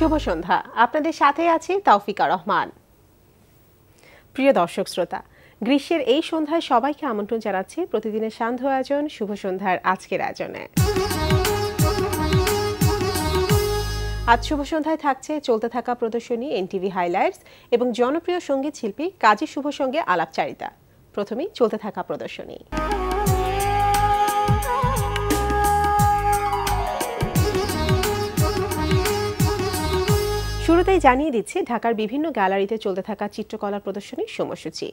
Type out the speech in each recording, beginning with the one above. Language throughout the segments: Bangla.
শুভ সন্ধ্যা, আপনাদের সাথে আছি তৌফিকা রহমান। প্রিয় দর্শক শ্রোতা, গ্রীষ্মের এই সন্ধ্যায় সবাইকে আমন্ত্রণ জানাচ্ছি প্রতিদিনের সান্ধ্য আয়োজন শুভ সন্ধ্যার আজকের আয়োজনে। আজ শুভ সন্ধ্যায় থাকছে চলতে থাকা প্রদর্শনী এনটিভি হাইলাইটস এবং জনপ্রিয় সঙ্গীত শিল্পী কাজী শুভ সঙ্গে আলাপচারিতা। প্রথমেই চলতে থাকা প্রদর্শনী। শুরুতেই জানিয়ে দিচ্ছি ঢাকার বিভিন্ন গ্যালারিতে চলতে থাকা চিত্রকলা প্রদর্শনীর সময়সূচি।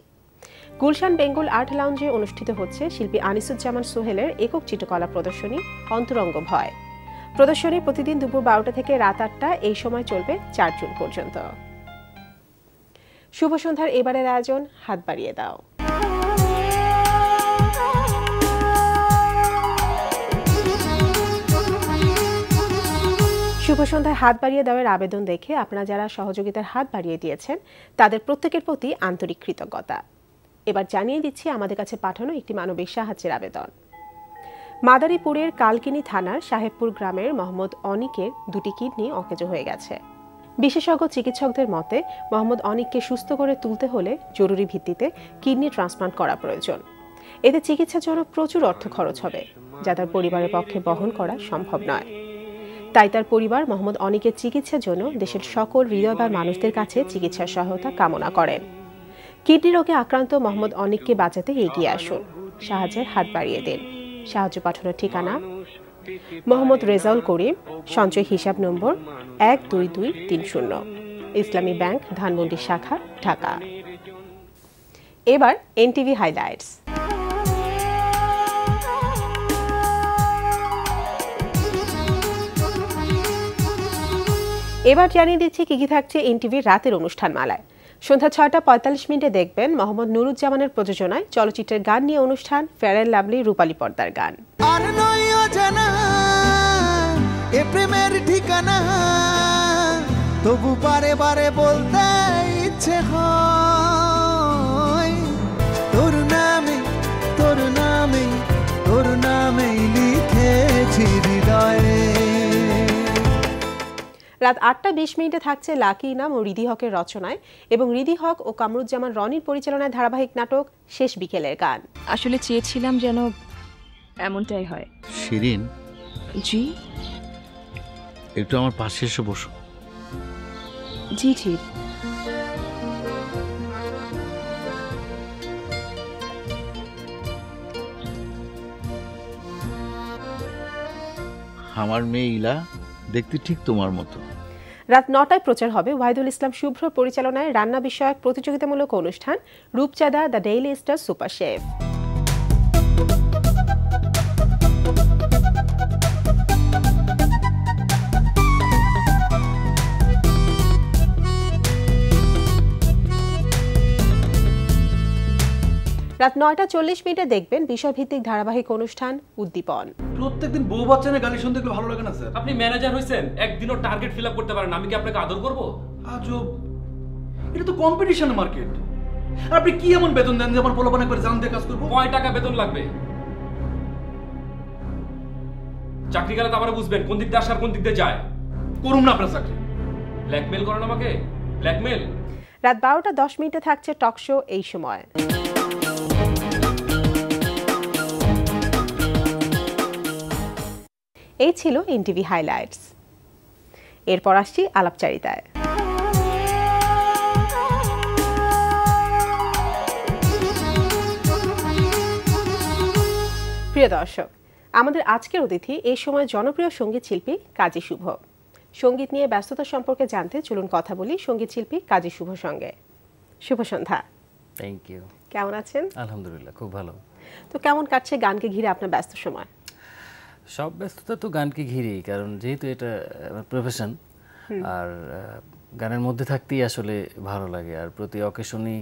গুলশান বেঙ্গল আর্ট লাউঞ্জে অনুষ্ঠিত হচ্ছে শিল্পী আনিসুজ্জামান সোহেলের একক চিত্রকলা প্রদর্শনী অন্তরঙ্গ ভয়। প্রদর্শনী প্রতিদিন দুপুর 12টা থেকে রাত 8টা, এই সময় চলবে 4 জুন পর্যন্ত। শুভ সন্ধ্যার এবারের আয়োজন হাত বাড়িয়ে দাও। শুভ সন্ধ্যায় হাত বাড়িয়ে দেওয়ার আবেদন দেখে আপনারা যারা সহযোগিতার হাত বাড়িয়ে দিয়েছেন তাদের প্রত্যেকের প্রতি আন্তরিক কৃতজ্ঞতা। এবার জানিয়ে দিচ্ছি আমাদের কাছে পাঠানো একটি মানবিক সাহায্যের আবেদন। মাদারীপুরের কালকিনি থানার সাহেবপুর গ্রামের মোহাম্মদ অনিকের 2টি কিডনি অকেজো হয়ে গেছে। বিশেষজ্ঞ চিকিৎসকদের মতে মোহাম্মদ অনিককে সুস্থ করে তুলতে হলে জরুরি ভিত্তিতে কিডনি ট্রান্সপ্লান্ট করা প্রয়োজন। এতে চিকিৎসার জন্য প্রচুর অর্থ খরচ হবে, যা তার পরিবারের পক্ষে বহন করা সম্ভব নয়। তাই তার পরিবার মোহাম্মদ অনিকের চিকিৎসার জন্য দেশের সকল হৃদয়বান মানুষদের কাছে চিকিৎসার সহায়তা কামনা করেন। কিডনি রোগে আক্রান্ত মোহাম্মদ অনিককে বাঁচাতে এগিয়ে আসুন, সাহায্যের হাত বাড়িয়ে দিন। সাহায্য পাঠানোর ঠিকানা মোহাম্মদ রেজাউল করিম, সঞ্চয় হিসাব নম্বর 12230, ইসলামী ব্যাংক ধানমন্ডি শাখা, ঢাকা। এবার এনটিভি হাইলাইটস। এবার জানিয়ে দিচ্ছি কি কি থাকছে এনটিভির রাতের অনুষ্ঠান মালায়। সন্ধ্যা 6:45 দেখবেন মোহাম্মদ নুরুজ্জামানের প্রযোজনায় চলচ্চিত্রের গান নিয়ে অনুষ্ঠান ফেয়ার অ্যান্ড লাভলি রূপালী পর্দার গান। আর নয় অজানা এ প্রেমের ঠিকানা, তবু বারে বারে বলতে ইচ্ছে হয় তোর নামে তোর নামে তোর নামেই লিখেছি হৃদয়ে। রাত 8:20 থাকছে লাকি ইনাম ও রিদি হকের রচনায় এবং রিদি হক ও কামরুজ্জামান রনির পরিচালনায় ধারাবাহিক নাটক শেষ বিকেলের গান। আসলে চেয়েছিলাম যেন এমনটাই হয়। শিরিন, জি একটু আমার পাশে এসে বসো। জি ঠিক। আমার মেয়ে ইলা দেখতে ঠিক তোমার মতো। রাত 9টায় প্রচার হবে ওয়াহিদুল ইসলাম শুভ্র পরিচালনায় রান্না বিষয়ক প্রতিযোগিতামূলক অনুষ্ঠান রূপচাঁদা the daily star super chef. রাত 9:40 দেখবেন বিষয়ভিত্তিক ধারাবাহিক অনুষ্ঠান উদ্দীপন। প্রত্যেকদিন বউ বাচ্চা নিয়ে গালি শুনতে ভালো লাগে না স্যার? আপনি ম্যানেজার হইছেন, একদিনও টার্গেট ফিল আপ করতে পারেন, আমি কি আপনাকে আদর করব? আজব, এটা তো কম্পিটিশন মার্কেট। আপনি কি এমন বেতন দেন যে আমার পোলাপান একবার জান দিয়ে কাজ করবো? কয় টাকা বেতন লাগবে? চাকরি গেলে তো আবার বুঝবেন কোন দিক দিয়ে আসার কোন দিক দিয়ে যায়। করুন না আপনার চাকরি। ব্ল্যাকমেল করেন আমাকে, ব্ল্যাকমেল। রাত 12:10 থাকছে টক শো এই সময়। এই ছিল এনটিভি হাইলাইটস। এরপর আসছি আলাপচারিতায়। প্রিয় দর্শক, আমাদের আজকের অতিথি এই সময় জনপ্রিয় সঙ্গীত শিল্পী কাজী শুভ। সঙ্গীত নিয়ে ব্যস্ততা সম্পর্কে জানতে চলুন কথা বলি সঙ্গীত শিল্পী কাজী শুভ সঙ্গে। শুভ সন্ধ্যা। Thank you. কেমন আছেন? আলহামদুলিল্লাহ, খুব ভালো। তো কেমন কাটছে গানকে ঘিরে আপনার ব্যস্ত সময়? সব ব্যস্ততা তো গানকে ঘিরেই, কারণ যেহেতু এটা আমার প্রফেশন, আর গানের মধ্যে থাকতেই আসলে ভালো লাগে। আর প্রতি অকেশনেই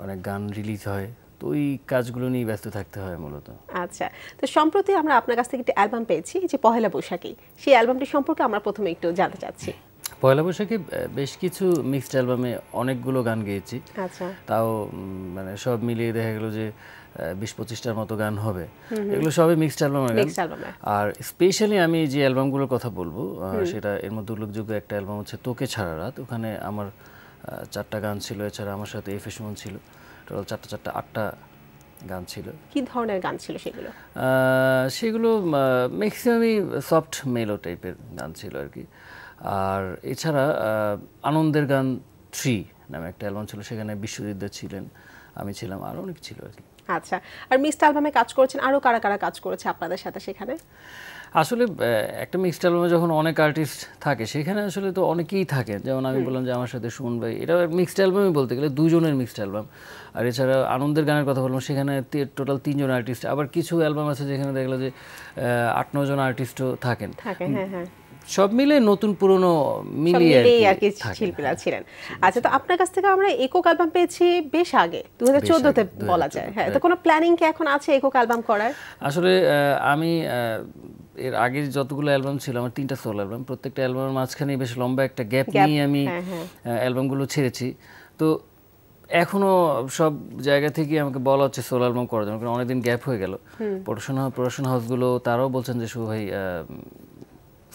অনেক গান রিলিজ হয়, তো ওই কাজগুলো নিয়ে ব্যস্ত থাকতে হয় মূলত। আচ্ছা, তো সম্প্রতি আমরা আপনার কাছ থেকে একটা অ্যালবাম পেয়েছি, যে পহেলা বৈশাখী, সেই অ্যালবামটি সম্পর্কে আমরা প্রথমে একটু জানতে চাচ্ছি। পয়লা বৈশাখে বেশ কিছু মিক্সড অ্যালবামে অনেকগুলো গান গেয়েছি। আচ্ছা, তাও মানে সব মিলিয়ে দেখা গেল যে 20-25টার মতো গান হবে। এগুলো সবই মিক্সড অ্যালবামের গান। মিক্সড অ্যালবামে। আর স্পেশালি আমি যে অ্যালবামগুলোর কথা বলবো সেটা এর মধ্যে উল্লেখযোগ্য একটা অ্যালবাম হচ্ছে তোকে ছাড়া রাত। ওখানে আমার 4টা গান ছিল, এছাড়া আমার সাথে এফ এ সুমন ছিল। টোটাল 8টা গান ছিল। কি ধরনের গান ছিল সেগুলো? সেগুলো ম্যাক্সিমামই সফট মেলো টাইপের গান ছিল আর কি। আর এছাড়া আনন্দের গান 3 নামে একটা অ্যালবাম ছিল, সেখানে বিশ্বজিৎ দা ছিলেন, আমি ছিলাম, আরও অনেক ছিল আর কি। আচ্ছা, আর মিক্সড অ্যালবামে কাজ করেছেন আরো কারা কারা কাজ করেছে আপনাদের সাথে সেখানে? আসলে একটা মিক্সড অ্যালবামে যখন অনেক আর্টিস্ট থাকে সেখানে আসলে তো অনেকেই থাকে। যেমন আমি বললাম যে আমার সাথে সুমন ভাই, এটা মিক্সড অ্যালবামই বলতে গেলে 2 জনের মিক্সড অ্যালবাম। আর এছাড়া আনন্দের গানের কথা বললাম, সেখানে টোটাল 3 জন আর্টিস্ট। আবার কিছু অ্যালবাম আছে যেখানে দেখলো যে 8-9 জন আর্টিস্টও থাকেন। হ্যাঁ, সব মিলে নতুন পুরনো মিলিয়ে আর কি শিল্পীরা ছিলেন। আচ্ছা, তো আপনার কাছ থেকে আমরা একক অ্যালবাম পেয়েছি বেশ আগে, 2014-তে বলা যায়। হ্যাঁ, তো কোনো প্ল্যানিং কি এখন আছে একক অ্যালবাম করার? আসলে আমি এর আগে যতগুলো অ্যালবাম ছিল, আমার 3টা সোলো অ্যালবাম, প্রত্যেকটা অ্যালবামের মাঝখানে বেশ লম্বা একটা গ্যাপ নিয়ে আমি অ্যালবামগুলো ছেড়েছি। তো এখনো সব জায়গা থেকে আমাকে বলা হচ্ছে সোলো অ্যালবাম করার জন্য, কারণ অনেকদিন গ্যাপ হয়ে গেল। প্রোডাকশন হাউসগুলো তারাও বলছেন যে শুভ ভাই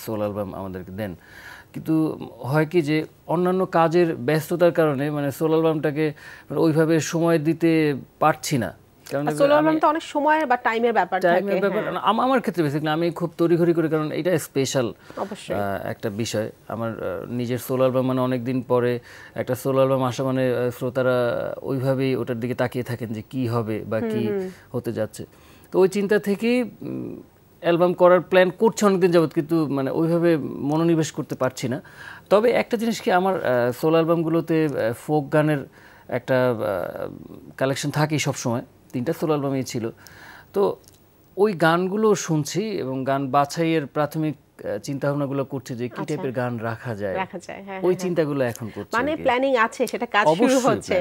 সোলো অ্যালবাম আমাদেরকে দেন, কিন্তু হয় কি যে অন্যান্য কাজের ব্যস্ততার কারণে মানে সোলো অ্যালবামটাকে ওইভাবে সময় দিতে পারছি না। কারণ সোলো অ্যালবাম তো অনেক সময়ের বা টাইমের ব্যাপার থাকে। আমার ক্ষেত্রে বেসিক্যালি আমি খুব তড়িঘড়ি করে, কারণ এটা স্পেশাল একটা বিষয়। আমার নিজের সোলো অ্যালবাম মানে অনেক দিন পরে একটা সোলো অ্যালবাম আসা মানে শ্রোতারা ওইভাবেই ওটার দিকে তাকিয়ে থাকেন যে কি হবে বা কি হতে যাচ্ছে। তো ওই চিন্তা থেকেই অ্যালবাম করার প্ল্যান করছে অনেকদিন যাবত, কিন্তু মানে ওইভাবে মনোনিবেশ করতে পারছি না। তবে একটা জিনিস কি, আমার সোলো অ্যালবামগুলোতে ফোক গানের একটা কালেকশন থাকেই সবসময়, 3টা সোলো অ্যালবামই ছিল। তো ওই গানগুলো শুনছি এবং গান বাছাইয়ের প্রাথমিক চিন্তা ভাবনাগুলো করছে যে কি টাইপের গান রাখা যায়, ওই চিন্তাগুলো এখন করছি। মানে প্ল্যানিং আছে, সেটা কাজ শুরু হচ্ছে।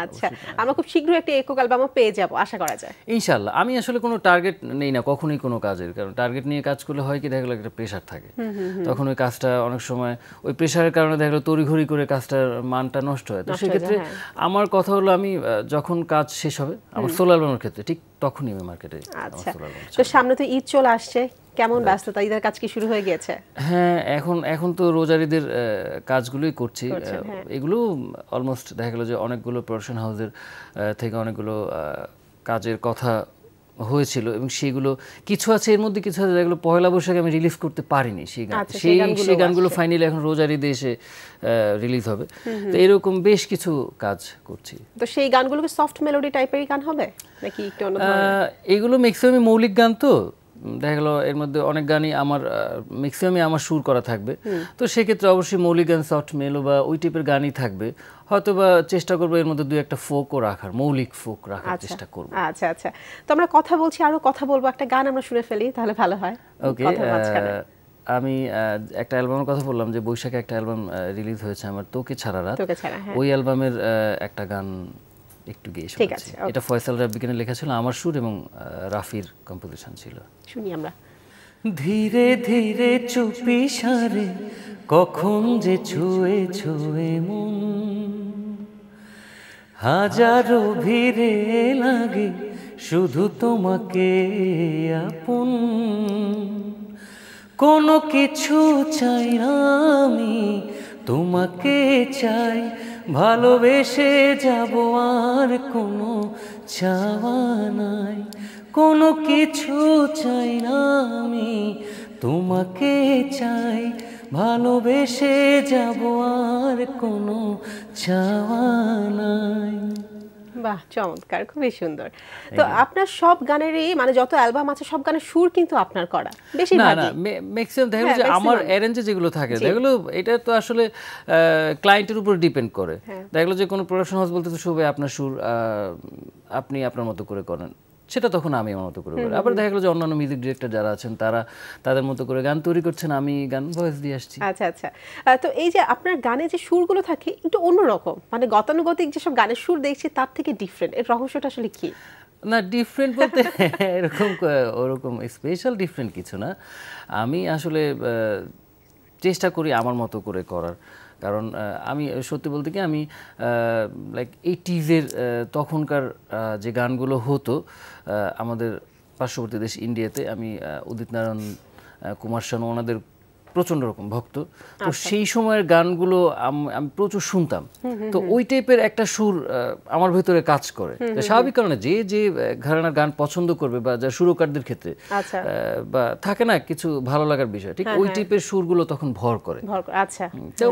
আচ্ছা, আমরা খুব শীঘ্রই একটা একক অ্যালবামও পেয়ে যাব আশা করা যায় ইনশাআল্লাহ। আমি আসলে কোনো টার্গেট নেই না কখনোই কোনো কাজের, কারণ টার্গেট নিয়ে কাজ করলে হয় কি দেখা গেলো একটা প্রেশার থাকে, তখন ওই কাজটা অনেক সময় ওই প্রেশারের কারণে দেখা গেলো তড়িঘড়ি করে কাজটার মানটা নষ্ট হয়। তো সেক্ষেত্রে আমার কথা হলো, আমি যখন কাজ শেষ হবে আমার সোলো অ্যালবামের ক্ষেত্রে ঠিক তখনই আমি মার্কেটে। আচ্ছা, তো সামনে তো ঈদ চলে আসছে, কেমন ব্যস্ততা? ঈদের কাজ কি শুরু হয়ে গিয়েছে? হ্যাঁ, এখন তো রোজারিদের কাজগুলোই করছি। এগুলো অলমোস্ট দেখা গেল যে অনেকগুলো প্রোডাকশন হাউসের থেকে অনেকগুলো কাজের কথা হয়েছিল এবং সেগুলো কিছু আছে, এর মধ্যে কিছু আছে যেগুলো পয়লা বৈশাখে আমি রিলিজ করতে পারিনি। সেই গানগুলো ফাইনালি এখন রোজারিদে এসে রিলিজ হবে। তো এরকম বেশ কিছু কাজ করছি। তো সেই গানগুলো কি সফট মেলোডি টাইপেরই গান হবে নাকি একটু অন্য ধরনের? এগুলো ম্যাক্সিমামই মৌলিক গান, তো দেখা গেলো এর মধ্যে অনেক গানই আমার ম্যাক্সিমামই আমার সুর করা থাকবে। তো সেক্ষেত্রে অবশ্যই মৌলিক গান, সফট মেলো বা ওই টাইপের গানই থাকবে। হয়তো বা চেষ্টা করবো এর মধ্যে 2-একটা ফোকও রাখার, মৌলিক ফোক রাখার চেষ্টা করবো। আচ্ছা আচ্ছা, তো আমরা কথা বলছি, আরো কথা বলবো, একটা গান আমরা শুনে ফেলি তাহলে ভালো হয়। ওকে, আমি একটা অ্যালবামের কথা বললাম যে বৈশাখে একটা অ্যালবাম রিলিজ হয়েছে আমার, তোকে ছাড়া রাত। ওই অ্যালবামের একটা গান একটু গেয়ে শোনাচ্ছি। এটা ফয়সাল রাব্বিকের লেখা ছিল, আমার সুর এবং রাফির কম্পোজিশন ছিল। শুনি আমরা। ধীরে ধীরে চুপি সারে কখন যে ছুঁয়ে ছুঁয়ে মন, হাজারো ভিড়ে লাগে শুধু তোমাকে আপন। কোনো কিছু চাই না আমি, তোমাকে চাই, ভালোবেসে যাব, আর কোনো চাওয়া নাই। কোনো কিছু চাই না আমি, তোমাকে চাই, ভালোবেসে যাব, আর কোনো চাওয়া নাই। বাহ, চমৎকার, খুবই সুন্দর। তো আপনার সব গানেরই মানে যত অ্যালবাম আছে সব গানের সুর কিন্তু আপনার করা বেশিরভাগই? না, ম্যাক্সিমাম দেখা যায় যে আমার অ্যারেঞ্জে যেগুলো থাকে যেগুলো, এটা তো আসলে ক্লায়েন্টের উপর ডিপেন্ড করে। দেখা গেলো যে কোনো প্রোডাকশন হাউস বলতে তো সবাই আপনার সুর আপনি আপনার মতো করে করেন, সেটা তখন আমি আমার মতো করে করি। আবার দেখা গেলো যে অন্যান্য মিউজিক ডিরেক্টর যারা আছেন তারা তাদের মতো করে গান তৈরি করছেন, আমি গান ভয়েস দিয়ে আসছি। আচ্ছা আচ্ছা, তো এই যে আপনার গানে যে সুরগুলো থাকে একটু অন্যরকম, মানে গতানুগতিক যেসব গানের সুর দেখছি তার থেকে ডিফারেন্ট, এর রহস্যটা আসলে কি? না, ডিফারেন্ট বলতে এরকম ওরকম স্পেশাল ডিফারেন্ট কিছু না। আমি আসলে চেষ্টা করি আমার মতো করে করার, কারণ আমি সত্যি বলতে কি আমি লাইক 80s-এর তখনকার যে গানগুলো হতো আমাদের পার্শ্ববর্তী দেশ ইন্ডিয়াতে, আমি উদিত নারায়ণ, কুমার শানু ওনাদের প্রচণ্ড রকম ভক্ত, তো সেই সময়ের গানগুলো আমি প্রচুর শুনতাম। তো ওই টাইপের একটা সুর আমার ভেতরে কাজ করে, স্বাভাবিক কারণে যে যে ঘরানার গান পছন্দ করবে বা যা সুরকারদের ক্ষেত্রে বা থাকে না কিছু ভালো লাগার বিষয়, ঠিক ওই টাইপের সুরগুলো তখন ভর করে। আচ্ছা, তো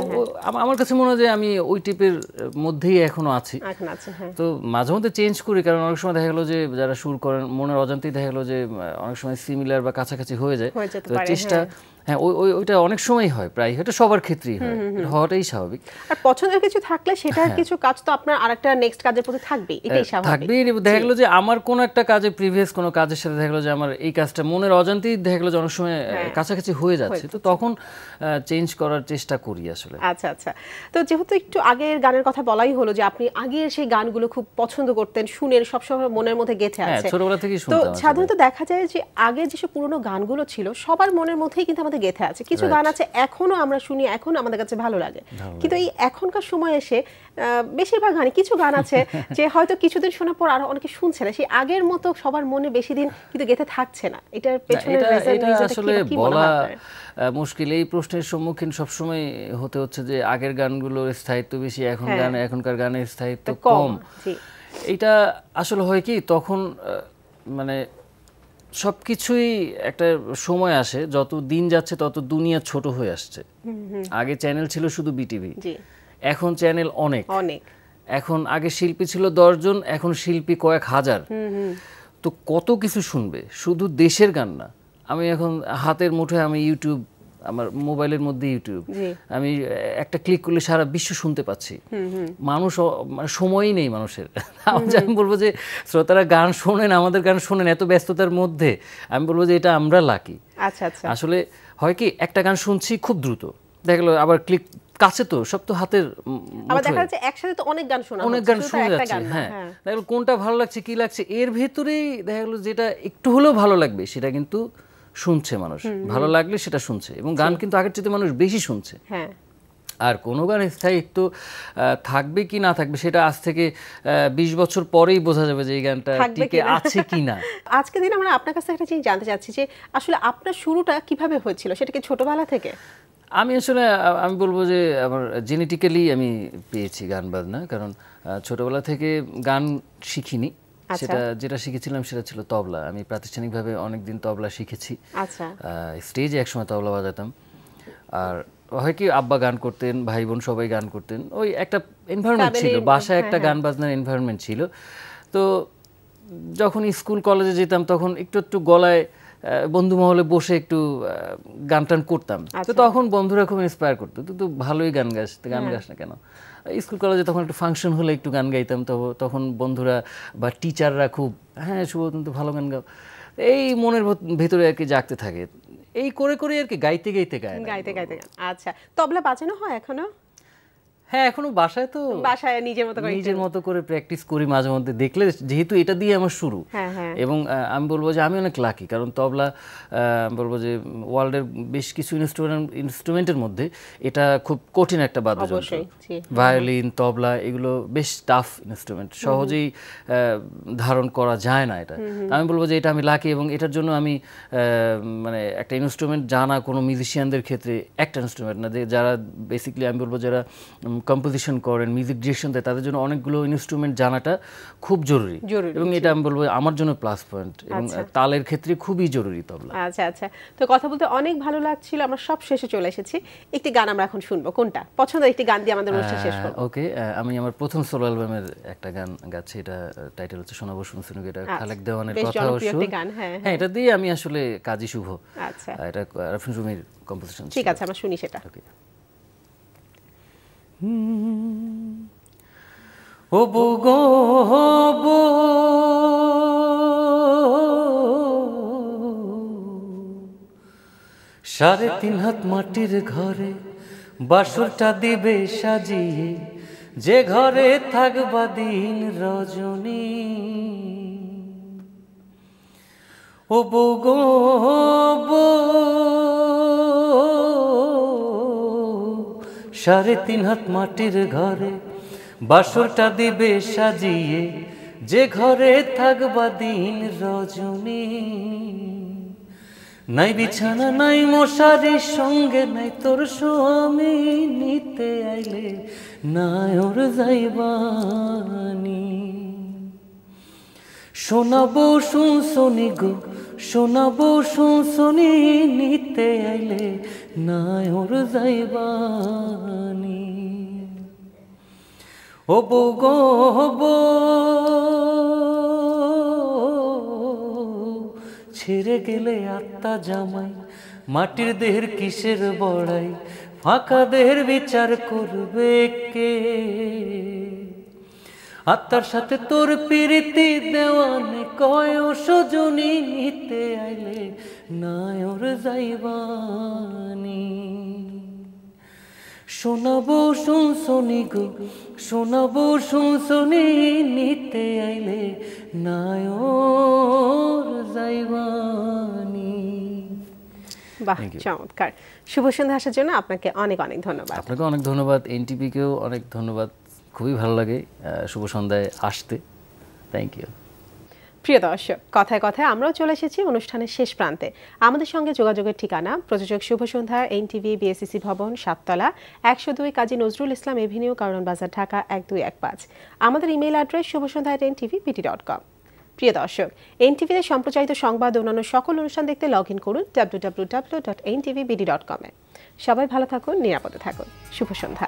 আমার কাছে মনে হয় যে আমি ওই টাইপের মধ্যেই এখনো আছি। তো মাঝে মধ্যে চেঞ্জ করি, কারণ অনেক সময় দেখা গেলো যে যারা সুর করেন মনের অজান্তেই দেখা গেলো যে অনেক সময় সিমিলার বা কাছাকাছি হয়ে যায়, তো চেষ্টা হ্যাঁ ওইটা অনেক সময়ই হয়, প্রায় এটা সবার ক্ষেত্রেই হয়, হওয়াটাই স্বাভাবিক। আর পছন্দের কিছু থাকলে সেটার কিছু কাজ তো আপনার আরেকটা নেক্সট কাজের প্রতি থাকবে, এটাই স্বাভাবিক। থাকবেই। দেখা গেলো যে আমার কোনো একটা কাজে প্রিভিয়াস কোনো কাজের সাথে দেখা গেলো যে আমার এই কাজটা মনের অজান্তেই দেখা গেলো যে অনেক সময় কাছাকাছি হয়ে যাচ্ছে, তো তখন চেঞ্জ করার চেষ্টা করি আসলে। আচ্ছা আচ্ছা, তো যেহেতু একটু আগের গানের কথা বলাই হলো যে আপনি আগের সেই গানগুলো খুব পছন্দ করতেন, শুনেন সবসময় মনের মধ্যে গেঁথে আছে, ছোটবেলা থেকেই তো শুনতাম। সাধারণত দেখা যায় যে আগে যেসব পুরনো গানগুলো ছিল সবার মনের মধ্যেই কিন্তু আমাদের গেঁথে আছে, কিছু গান আছে এখনো আমরা শুনি, এখন আমাদের কাছে ভালো লাগে, কিন্তু এই এখনকার সময় এসে বেশিরভাগ গানে কিছু গান আছে যে হয়তো কিছুদিন শোনার পর আরো অনেকে শুনছে না, সেই আগের মতো সবার মনে বেশি দিন কিন্তু গেঁথে থাকছে না। এটার পেছনে আসলে বলা মুশকিল। এই প্রশ্নের সম্মুখীন সবসময় হতে হচ্ছে যে আগের গানগুলোর স্থায়িত্ব বেশি, এখনকার গানের স্থায়িত্ব কম। এটা আসলে হয় কি, তখন মানে সবকিছুই একটা সময় আসে, যত দিন যাচ্ছে তত দুনিয়া ছোট হয়ে আসছে। আগে চ্যানেল ছিল শুধু বিটিভি, এখন চ্যানেল অনেক। এখন আগে শিল্পী ছিল 10 জন, এখন শিল্পী কয়েক হাজার, তো কত কিছু শুনবে, শুধু দেশের গান না। আমি এখন হাতের মুঠোয় আমি ইউটিউব, আমার মোবাইলের মধ্যে ইউটিউব, আমি একটা ক্লিক করলে সারা বিশ্ব শুনতে পাচ্ছি। মানুষ মানে সময়ই নেই মানুষের। আমি বলবো যে শ্রোতারা গান শোনেন, আমাদের গান শোনেন এত ব্যস্ততার মধ্যে, আমি বলবো যে এটা আমরা লাকি। আসলে হয় কি, একটা গান শুনছি খুব দ্রুত, দেখা গেলো আবার ক্লিক কাছে, তো সব তো হাতের, আবার দেখা যাচ্ছে একসাথে তো অনেক গান শোনা, অনেক গান শোনা যাচ্ছে। হ্যাঁ, দেখা গেলো কোনটা ভালো লাগছে কি লাগছে, এর ভেতরেই দেখা গেলো যেটা একটু হলেও ভালো লাগবে সেটা কিন্তু শুনছে মানুষ, ভালো লাগলে সেটা শুনছে, এবং গান কিন্তু আগের চেয়ে মানুষ বেশি শুনছে। আর কোনো গান স্থায়িত্ব থাকবে কি না থাকবে সেটা আজ থেকে 20 বছর পরেই বোঝা যাবে যে এই গানটা টিকে আছে কি না। আজকে দিন আমরা আপনার কাছে একটা জিনিস জানতে চাচ্ছি যে আসলে আপনার শুরুটা কিভাবে হয়েছিল, সেটা কি ছোটবেলা থেকে? আমি আসলে আমি বলবো যে আমার জেনেটিক্যালি আমি পেয়েছি গান বাজনা, কারণ ছোটবেলা থেকে গান শিখিনি, যেটা শিখেছিলাম সেটা ছিল তবলা। আমি প্রাতিষ্ঠানিকভাবে অনেকদিন তবলা শিখেছি, স্টেজে একসময় তবলা বাজাতাম। আর হয় কি, আব্বা গান করতেন, ভাই বোন সবাই গান করতেন, ওই একটা এনভায়রনমেন্ট ছিল, বাসায় একটা গান বাজনার এনভায়রনমেন্ট ছিল। তো যখন স্কুল কলেজে যেতাম তখন একটু একটু গলায় বন্ধু মহলে বসে একটু গান টান করতাম, তো তখন বন্ধুরা খুব ইন্সপায়ার করতো, তো ভালোই গান গাস না কেন। স্কুল কলেজে তখন একটু ফাংশন হলে একটু গান গাইতাম, তো তখন বন্ধুরা বা টিচাররা খুব শুভ তুমি তো ভালো গান গাও, এই মনের ভেতরে আর কি জাগতে থাকে, এই করে করে আর কি গাইতে গাইতে গাইতে। আচ্ছা, তবলা বাজানো হয় এখনো? হ্যাঁ, এখনো বাসায় নিজের মতো করে প্র্যাকটিস করি মাঝে মধ্যে, দেখলে যেহেতু এটা দিয়ে আমার শুরু। এবং আমি বলবো যে আমি অনেক লাকি, কারণ তবলা বলবো যে ওয়ার্ল্ডের বেশ কিছু ইনস্ট্রুমেন্টের মধ্যে এটা খুব কঠিন একটা বাদ্যযন্ত্র। ভায়োলিন, তবলা এগুলো বেশ টাফ ইনস্ট্রুমেন্ট, সহজেই ধারণ করা যায় না এটা। আমি বলবো যে এটা আমি লাকি, এবং এটার জন্য আমি মানে একটা ইনস্ট্রুমেন্ট জানা কোনো মিউজিশিয়ানদের ক্ষেত্রে, একটা ইনস্ট্রুমেন্ট না, যে যারা বেসিক্যালি আমি বলবো যারা কম্পোজিশন করেন, মিউজিক ডিরেকশন দেয়, তাদের জন্য অনেকগুলো ইনস্ট্রুমেন্ট জানাটা খুব জরুরি, এবং এটা আমি বলবো আমার জন্য প্লাস পয়েন্ট, এবং তালের ক্ষেত্রে খুবই জরুরি তবলা। আচ্ছা আচ্ছা, তো কথা বলতে অনেক ভালো লাগছিল, আমরা সব শেষে চলে এসেছি। একটি গান আমরা এখন শুনবো, কোনটা পছন্দের একটি গান দিয়ে আমাদের অনুষ্ঠান শেষ করব? ওকে, আমি আমার প্রথম সোলো অ্যালবামের একটা গান গাচ্ছি, এটা টাইটেল হচ্ছে শোনাবো শুনশুনুক, এটা খালেক দেওয়ানের কথা ও সুর। হ্যাঁ, এটা দিয়ে আমি আসলে কাজী শুভ, আচ্ছা এটা রাফিন রুমির কম্পোজিশন। ঠিক আছে, আমরা শুনি সেটা। ও বুগো বো সাড়ে 3 হাত মাটির ঘরে বাসরটা দিবে সাজিয়ে, যে ঘরে থাকবা দিন রজনী। ও বুগো বো 3.5 হাত মাটির ঘরে বাসরটা দিবে সাজিয়ে, যে ঘরে থাকবা দিন রজনী। নাই বিছানা নাই মশারি, সঙ্গে নাই তোর স্বামী, নিতে আইলে নাই ওর যাইবানি। শোনাবো শুনশনি গো, শোনাবো শুনশনি, নিতে আইলে নাই ওর যাইবানি। ও বউ গো বউ, ছেড়ে গেলে আত্মা জামাই, মাটির দেহের কিসের বড়াই, ফাঁকা দেহের বিচার করবে কে? আত্মার সাথে তোর প্রীতি দেওয়ানে কয় সজনী, নিতে আইলে নাই ওর যাইবানি। শোনাবো শুনশনি গো, শোনাবো শুনশনি, নিতে আইলে নাই ওর যাইবানি। বাহ, চমৎকার। শুভ সন্ধ্যা আসার জন্য আপনাকে অনেক অনেক ধন্যবাদ। আপনাকে অনেক ধন্যবাদ, এনটিভিকেও অনেক ধন্যবাদ। খুবই ভালো লাগে শুভ সন্ধ্যায় আসতে। Thank you. প্রিয় দর্শক, কথায় কথায় আমরাও চলে এসেছি অনুষ্ঠানের শেষ প্রান্তে। আমাদের সঙ্গে যোগাযোগের ঠিকানা প্রযোজক শুভ সন্ধ্যা, এনটিভি, বিএসসিসি ভবন, 7 তলা, 102 কাজী নজরুল ইসলাম এভিনিউ, কারণ বাজার, ঢাকা 1215। আমাদের ইমেইল অ্যাড্রেস shubhosandha@ntvbd.com। প্রিয় দর্শক, এনটিভিতে সম্প্রচারিত সংবাদ ও অন্যান্য সকল অনুষ্ঠান দেখতে লগ ইন করুন www.ntvbd.com এ। সবাই ভালো থাকুন, নিরাপদে থাকুন। শুভ সন্ধ্যা।